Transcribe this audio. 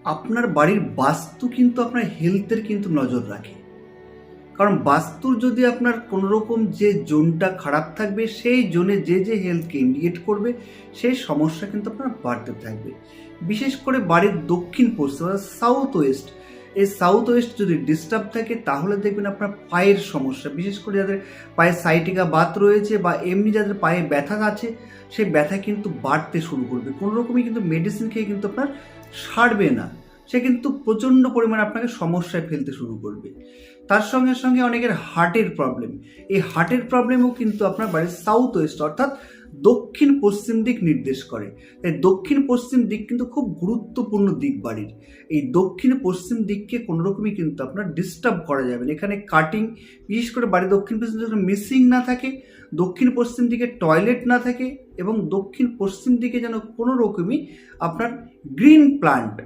আপনার বাড়ির বাস্তু কিন্তু আপনার হেলথের কিন্তু নজর রাখে। কারণ বাস্তুর যদি আপনার কোনোরকম যে জোনটা খারাপ থাকবে, সেই জোনে যে হেলথকে ইন্ডিকেট করবে, সেই সমস্যা কিন্তু আপনার বাড়তে থাকবে। বিশেষ করে বাড়ির দক্ষিণ পশ্চিম অর্থাৎ সাউথ ওয়েস্ট, এই সাউথ ওয়েস্ট যদি ডিস্টার্ব থাকে তাহলে দেখবেন আপনার পায়ের সমস্যা, বিশেষ করে যাদের পায়ে সাইটিকা বাত রয়েছে বা এমনি যাদের পায়ে ব্যথা আছে, সেই ব্যথা কিন্তু বাড়তে শুরু করবে। কোনো রকমই কিন্তু মেডিসিন খেয়ে কিন্তু আপনার সারবে না, সে কিন্তু প্রচণ্ড পরিমাণে আপনাকে সমস্যায় ফেলতে শুরু করবে। তার সঙ্গে সঙ্গে অনেকের হার্টের প্রবলেম, এই হার্টের প্রবলেমও কিন্তু আপনার বাড়ির সাউথ ওয়েস্ট অর্থাৎ দক্ষিণ পশ্চিম দিক নির্দেশ করে। তাই দক্ষিণ পশ্চিম দিক কিন্তু খুব গুরুত্বপূর্ণ দিক বাড়ির। এই দক্ষিণ পশ্চিম দিককে কোনো রকমই কিন্তু আপনার ডিস্টার্ব করা যাবে না। এখানে কাটিং, বিশেষ করে বাড়ির দক্ষিণ পশ্চিম দিকে মিসিং না থাকে, দক্ষিণ পশ্চিম দিকে টয়লেট না থাকে এবং দক্ষিণ পশ্চিম দিকে যেন কোনো রকমই আপনার গ্রিন প্লান্ট